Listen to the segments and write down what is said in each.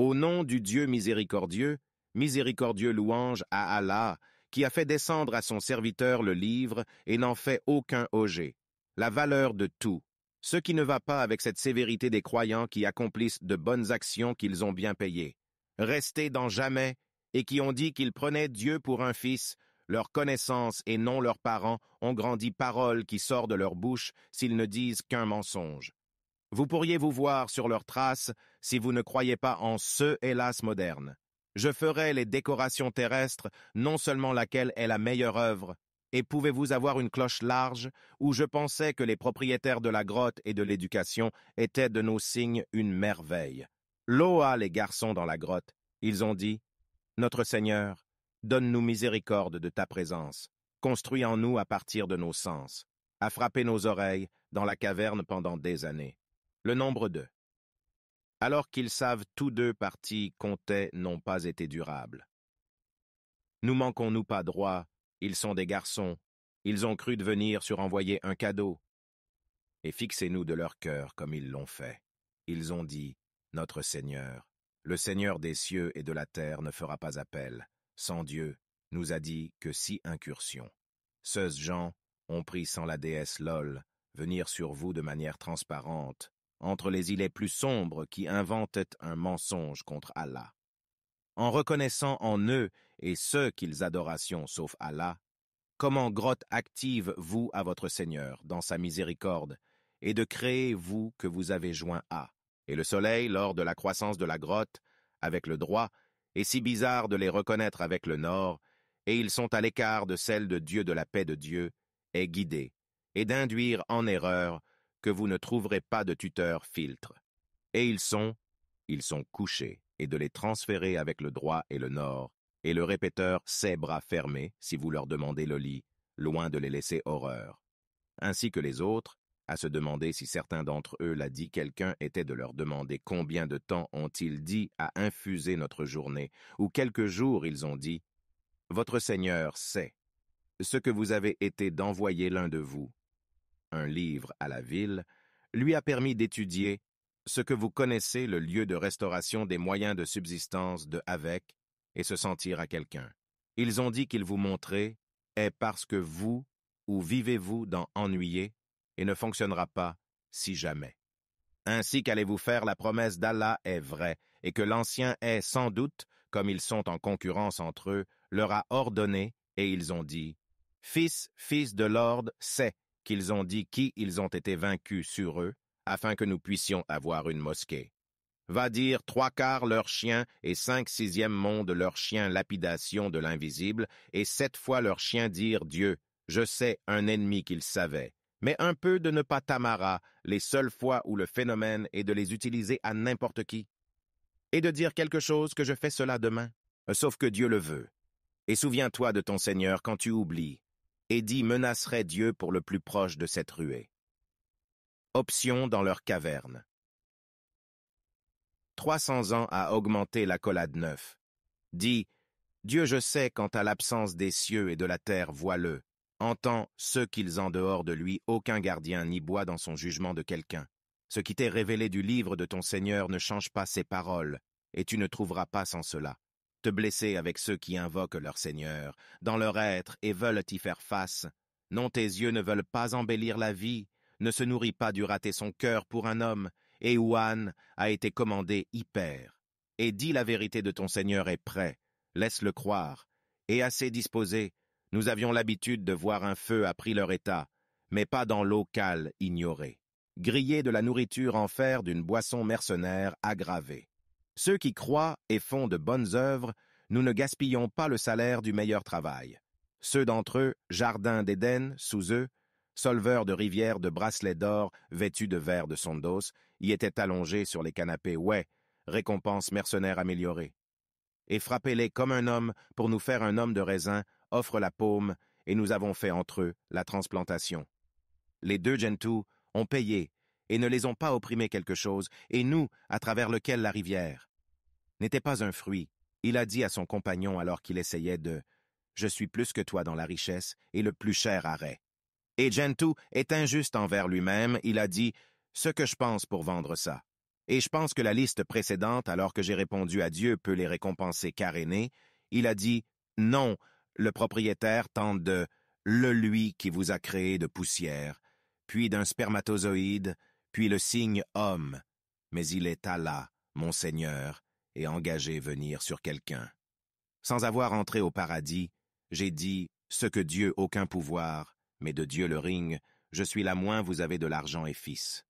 Au nom du Dieu miséricordieux, miséricordieux louange à Allah, qui a fait descendre à son serviteur le livre et n'en fait aucun objet, la valeur de tout, ce qui ne va pas avec cette sévérité des croyants qui accomplissent de bonnes actions qu'ils ont bien payées, restés dans jamais, et qui ont dit qu'ils prenaient Dieu pour un fils, leur connaissance et non leurs parents ont grandi parole qui sort de leur bouche s'ils ne disent qu'un mensonge. Vous pourriez vous voir sur leurs traces si vous ne croyez pas en ce hélas moderne. Je ferai les décorations terrestres, non seulement laquelle est la meilleure œuvre, et pouvez-vous avoir une cloche large, où je pensais que les propriétaires de la grotte et de l'éducation étaient de nos signes une merveille. Loa les garçons dans la grotte, ils ont dit, « Notre Seigneur, donne-nous miséricorde de ta présence, construis en nous à partir de nos sens, à frapper nos oreilles dans la caverne pendant des années. » Le nombre 2. Alors qu'ils savent tous deux partis comptaient n'ont pas été durables. Nous manquons-nous pas droit, ils sont des garçons, ils ont cru devenir sur envoyer un cadeau. Et fixez-nous de leur cœur comme ils l'ont fait. Ils ont dit, notre Seigneur, le Seigneur des cieux et de la terre ne fera pas appel. Sans Dieu, nous a dit que 6 incursions. Ceux gens ont pris sans la déesse Lol, venir sur vous de manière transparente, entre les îlets plus sombres qui inventaient un mensonge contre Allah. En reconnaissant en eux et ceux qu'ils adoration sauf Allah, comment grotte active vous à votre Seigneur dans sa miséricorde, et de créer vous que vous avez joint à, et le soleil lors de la croissance de la grotte, avec le droit, est si bizarre de les reconnaître avec le nord, et ils sont à l'écart de celle de Dieu de la paix de Dieu, est guidé, et d'induire en erreur que vous ne trouverez pas de tuteur filtre. Et ils sont couchés, et de les transférer avec le droit et le nord, et le répéteur ses bras fermés, si vous leur demandez le lit, loin de les laisser horreur. Ainsi que les autres, à se demander si certains d'entre eux l'a dit quelqu'un était de leur demander combien de temps ont-ils dit à infuser notre journée, ou quelques jours ils ont dit, « Votre Seigneur sait ce que vous avez été d'envoyer l'un de vous. » Un livre à la ville, lui a permis d'étudier ce que vous connaissez le lieu de restauration des moyens de subsistance de avec et se sentir à quelqu'un. Ils ont dit qu'ils vous montraient est parce que vous, ou vivez-vous dans ennuyer, et ne fonctionnera pas si jamais. Ainsi qu'allez-vous faire la promesse d'Allah est vraie, et que l'ancien est sans doute, comme ils sont en concurrence entre eux, leur a ordonné, et ils ont dit, « Fils de Lord, sait qu'ils ont dit qui ils ont été vaincus sur eux, afin que nous puissions avoir une mosquée. Va dire 3/4 leurs chiens et 5/6 monde leurs chiens lapidation de l'invisible, et 7 fois leurs chiens dire Dieu, je sais un ennemi qu'ils savaient. Mais un peu de ne pas tamara, les seules fois où le phénomène est de les utiliser à n'importe qui. Et de dire quelque chose que je fais cela demain, sauf que Dieu le veut. Et souviens-toi de ton Seigneur quand tu oublies, et dis menacerait Dieu pour le plus proche de cette ruée. Option dans leur caverne. 300 ans à augmenter l'accolade 9. Dis, Dieu je sais quant à l'absence des cieux et de la terre voileux, entends ceux qu'ils en dehors de lui aucun gardien ni boit dans son jugement de quelqu'un. Ce qui t'est révélé du livre de ton Seigneur ne change pas ses paroles, et tu ne trouveras pas sans cela. Te blesser avec ceux qui invoquent leur Seigneur, dans leur être et veulent y faire face. Non, tes yeux ne veulent pas embellir la vie, ne se nourrit pas du rater son cœur pour un homme, et Ouan a été commandé hyper. Et dis la vérité de ton Seigneur est prêt, laisse-le croire, et assez disposé, nous avions l'habitude de voir un feu a pris leur état, mais pas dans l'eau cale ignorée. Griller de la nourriture en fer d'une boisson mercenaire aggravée. Ceux qui croient et font de bonnes œuvres, nous ne gaspillons pas le salaire du meilleur travail. Ceux d'entre eux, jardins d'Éden, sous eux, solveurs de rivières de bracelets d'or vêtus de verre de sondos, y étaient allongés sur les canapés, ouais, récompense mercenaire améliorée. Et frappez-les comme un homme pour nous faire un homme de raisin, offre la paume, et nous avons fait entre eux la transplantation. Les 2 Gentoo ont payé, et ne les ont pas opprimés quelque chose, et nous, à travers lequel la rivière n'était pas un fruit. Il a dit à son compagnon alors qu'il essayait de « Je suis plus que toi dans la richesse et le plus cher arrêt. » Et Gentoo est injuste envers lui-même, il a dit « Ce que je pense pour vendre ça. » Et je pense que la liste précédente, alors que j'ai répondu à Dieu peut les récompenser carénés, il a dit « Non, le propriétaire tente de le lui qui vous a créé de poussière, puis d'un spermatozoïde, puis le signe homme. Mais il est Allah, mon Seigneur, et engagé venir sur quelqu'un. » Sans avoir entré au paradis, j'ai dit « Ce que Dieu aucun pouvoir, mais de Dieu le ring, je suis là moins vous avez de l'argent et fils. »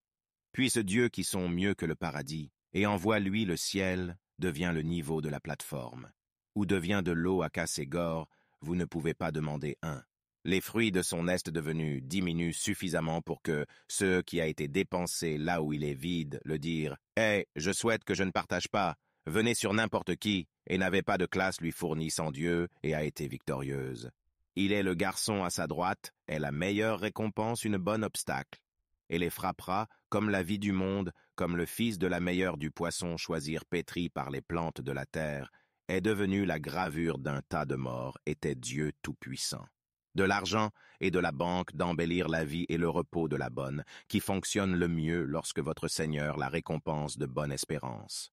Puis ce Dieu qui sont mieux que le paradis, et envoie lui le ciel, devient le niveau de la plateforme. Où devient de l'eau à Casségor, vous ne pouvez pas demander un. Les fruits de son est devenu diminuent suffisamment pour que ceux qui a été dépensé là où il est vide le dire « Hey, je souhaite que je ne partage pas, venez sur n'importe qui » et n'avait pas de classe lui fournie sans Dieu et a été victorieuse. Il est le garçon à sa droite, est la meilleure récompense une bonne obstacle. Et les frappera, comme la vie du monde, comme le fils de la meilleure du poisson choisir pétri par les plantes de la terre, est devenu la gravure d'un tas de morts, était Dieu tout-puissant. De l'argent et de la banque d'embellir la vie et le repos de la bonne, qui fonctionne le mieux lorsque votre Seigneur la récompense de bonne espérance.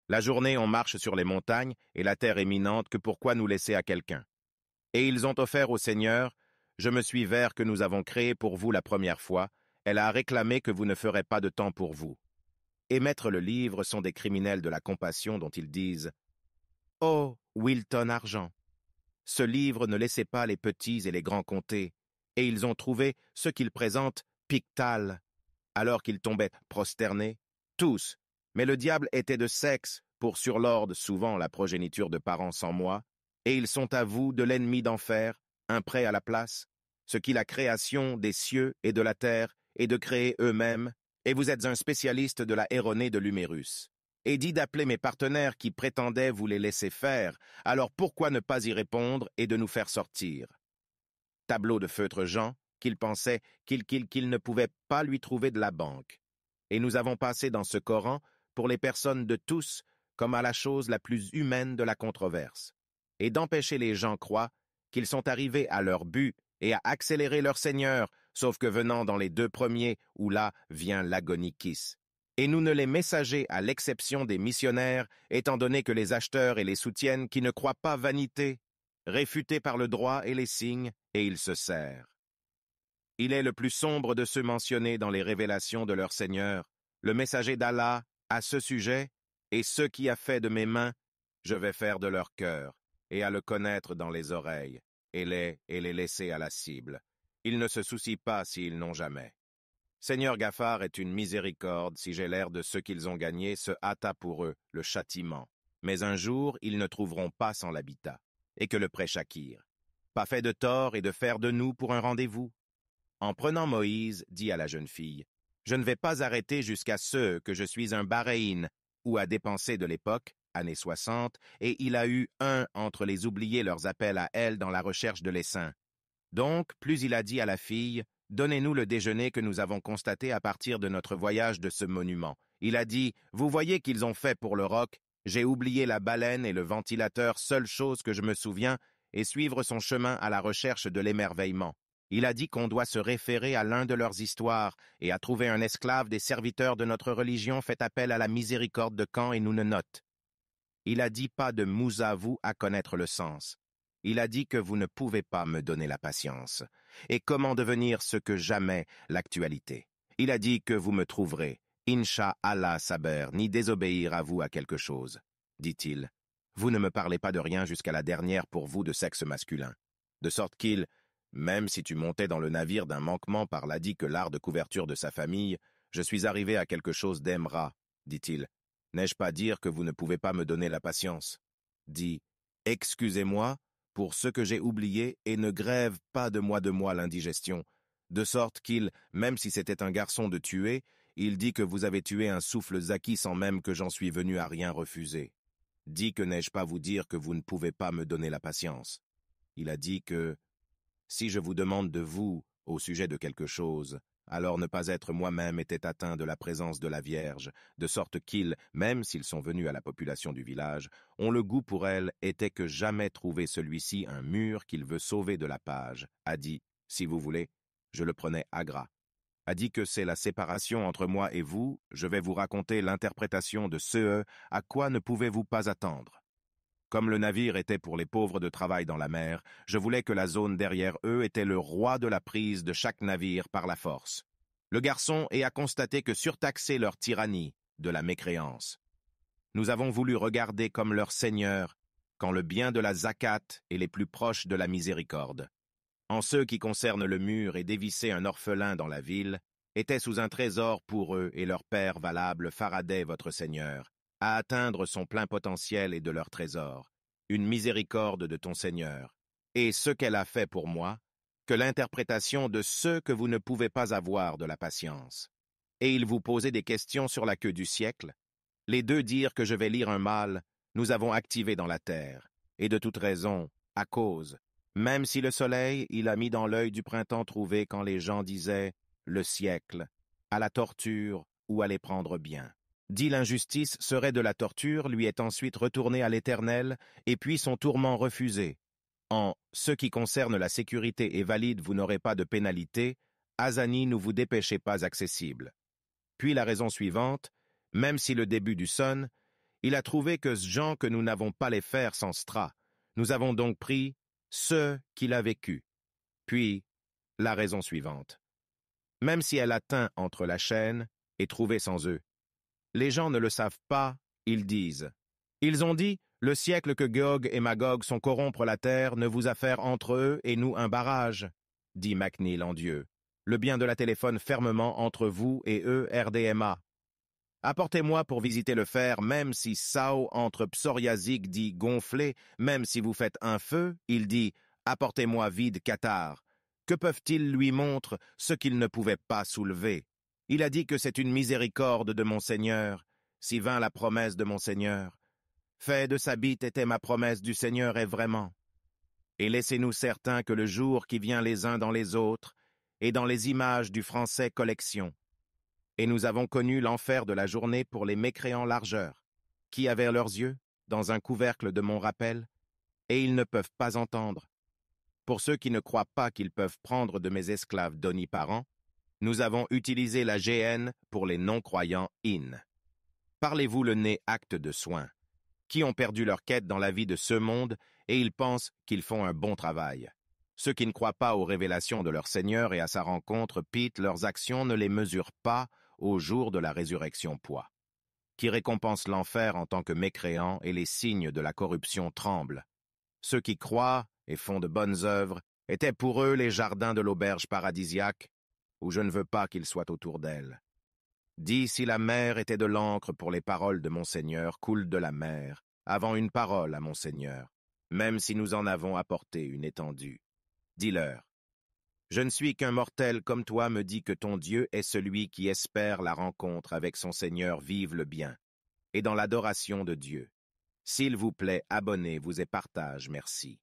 La journée on marche sur les montagnes, et la terre est minante que pourquoi nous laisser à quelqu'un. Et ils ont offert au Seigneur, je me suis vers que nous avons créé pour vous la première fois, elle a réclamé que vous ne ferez pas de temps pour vous. Émettre le livre sont des criminels de la compassion dont ils disent « Oh, Wilton Argent !» Ce livre ne laissait pas les petits et les grands compter, et ils ont trouvé ce qu'ils présentent pictal, alors qu'ils tombaient prosternés, tous, mais le diable était de sexe, pour sur l'ordre souvent la progéniture de parents sans moi, et ils sont à vous de l'ennemi d'enfer, un prêt à la place, ce qui la création des cieux et de la terre, et de créer eux-mêmes, et vous êtes un spécialiste de la erronée de l'humérus. Et dit d'appeler mes partenaires qui prétendaient vous les laisser faire, alors pourquoi ne pas y répondre et de nous faire sortir? Tableau de feutre Jean, qu'il pensait qu'il ne pouvait pas lui trouver de la banque. Et nous avons passé dans ce Coran, pour les personnes de tous, comme à la chose la plus humaine de la controverse, et d'empêcher les gens croient qu'ils sont arrivés à leur but et à accélérer leur Seigneur, sauf que venant dans les deux premiers, où là vient l'agonikis. Et nous ne les messagers à l'exception des missionnaires, étant donné que les acheteurs et les soutiennent qui ne croient pas vanité, réfutés par le droit et les signes, et ils se serrent. Il est le plus sombre de ceux mentionnés dans les révélations de leur Seigneur, le messager d'Allah, à ce sujet, et ce qui a fait de mes mains, je vais faire de leur cœur, et à le connaître dans les oreilles, et les laisser à la cible. Ils ne se soucient pas s'ils n'ont jamais. Seigneur Gaffar est une miséricorde, si j'ai l'air de ceux qu'ils ont gagnés, se hâta pour eux, le châtiment. Mais un jour, ils ne trouveront pas sans l'habitat, et que le prêt Shakir. Pas fait de tort et de faire de nous pour un rendez-vous. En prenant Moïse, dit à la jeune fille, je ne vais pas arrêter jusqu'à ce que je suis un Bahreïn, ou à dépenser de l'époque, années 60, et il a eu un entre les oubliés leurs appels à elle dans la recherche de l'essaim. Donc, plus il a dit à la fille, donnez-nous le déjeuner que nous avons constaté à partir de notre voyage de ce monument. Il a dit, vous voyez qu'ils ont fait pour le roc, j'ai oublié la baleine et le ventilateur, seule chose que je me souviens, et suivre son chemin à la recherche de l'émerveillement. Il a dit qu'on doit se référer à l'un de leurs histoires, et à trouver un esclave des serviteurs de notre religion fait appel à la miséricorde de Caen et nous ne note. Il a dit pas de Moussa vous à connaître le sens. Il a dit que vous ne pouvez pas me donner la patience. Et comment devenir ce que jamais l'actualité? Il a dit que vous me trouverez, Inch'Allah Saber, ni désobéir à vous à quelque chose. Dit-il, vous ne me parlez pas de rien jusqu'à la dernière pour vous de sexe masculin. De sorte qu'il, même si tu montais dans le navire d'un manquement par l'adit que l'art de couverture de sa famille, je suis arrivé à quelque chose d'Emra, dit-il. N'ai-je pas dire que vous ne pouvez pas me donner la patience? Dit, excusez-moi, pour ce que j'ai oublié, et ne grève pas de moi l'indigestion, de sorte qu'il, même si c'était un garçon de tuer, il dit que vous avez tué un souffle Zaki sans même que j'en suis venu à rien refuser. Dit que n'ai-je pas vous dire que vous ne pouvez pas me donner la patience. Il a dit que, si je vous demande de vous, au sujet de quelque chose, alors ne pas être moi-même était atteint de la présence de la Vierge, de sorte qu'ils, même s'ils sont venus à la population du village, ont le goût pour elle était que jamais trouver celui-ci un mur qu'il veut sauver de la page, a dit, si vous voulez, je le prenais à gras. a dit que c'est la séparation entre moi et vous, je vais vous raconter l'interprétation de ce à quoi ne pouvez-vous pas attendre. Comme le navire était pour les pauvres de travail dans la mer, je voulais que la zone derrière eux était le roi de la prise de chaque navire par la force. Le garçon a constaté que surtaxer leur tyrannie de la mécréance. Nous avons voulu regarder comme leur seigneur quand le bien de la zakat est les plus proches de la miséricorde. En ce qui concerne le mur et dévisser un orphelin dans la ville, était sous un trésor pour eux et leur père valable Faraday votre Seigneur, à atteindre son plein potentiel et de leur trésor, une miséricorde de ton Seigneur, et ce qu'elle a fait pour moi, que l'interprétation de ce que vous ne pouvez pas avoir de la patience. Et il vous posait des questions sur la queue du siècle. Les deux dirent que je vais lire un mal, nous avons activé dans la terre, et de toute raison, à cause, même si le soleil, il a mis dans l'œil du printemps trouvé quand les gens disaient « le siècle », à la torture ou à les prendre bien. Dit l'injustice serait de la torture, lui est ensuite retourné à l'Éternel, et puis son tourment refusé. En ce qui concerne la sécurité est valide, vous n'aurez pas de pénalité, Azani ne vous dépêchez pas accessible. Puis la raison suivante, même si le début du sonne, il a trouvé que ce gens que nous n'avons pas les faire sans stra. Nous avons donc pris ce qu'il a vécu. Puis, la raison suivante. Même si elle atteint entre la chaîne et trouvé sans eux. Les gens ne le savent pas, ils disent. Ils ont dit, le siècle que Gog et Magog sont corrompre la terre ne vous a fait entre eux et nous un barrage, dit McNeil en Dieu. Le bien de la téléphone fermement entre vous et eux RDMA. Apportez-moi pour visiter le fer, même si Sao entre psoriasique dit gonflé, même si vous faites un feu, il dit apportez-moi vide cathare. Que peuvent-ils lui montrer ce qu'ils ne pouvaient pas soulever? Il a dit que c'est une miséricorde de mon Seigneur, si vint la promesse de mon Seigneur. Fait de sa bite était ma promesse du Seigneur est vraiment. Et laissez-nous certains que le jour qui vient les uns dans les autres, et dans les images du français collection. Et nous avons connu l'enfer de la journée pour les mécréants largeurs, qui avaient leurs yeux, dans un couvercle de mon rappel, et ils ne peuvent pas entendre. Pour ceux qui ne croient pas qu'ils peuvent prendre de mes esclaves doniparents, nous avons utilisé la GN pour les non-croyants in. Parlez-vous le nez acte de soin, qui ont perdu leur quête dans la vie de ce monde et ils pensent qu'ils font un bon travail. Ceux qui ne croient pas aux révélations de leur Seigneur et à sa rencontre, Pete, leurs actions ne les mesurent pas au jour de la résurrection poids, qui récompense l'enfer en tant que mécréants et les signes de la corruption tremblent. Ceux qui croient et font de bonnes œuvres étaient pour eux les jardins de l'auberge paradisiaque, où je ne veux pas qu'ils soient autour d'elle. Dis si la mer était de l'encre pour les paroles de mon Seigneur, coule de la mer, avant une parole à mon Seigneur, même si nous en avons apporté une étendue. Dis-leur, je ne suis qu'un mortel comme toi me dit que ton Dieu est celui qui espère la rencontre avec son Seigneur vive le bien, et dans l'adoration de Dieu. S'il vous plaît, abonnez-vous et partage, merci.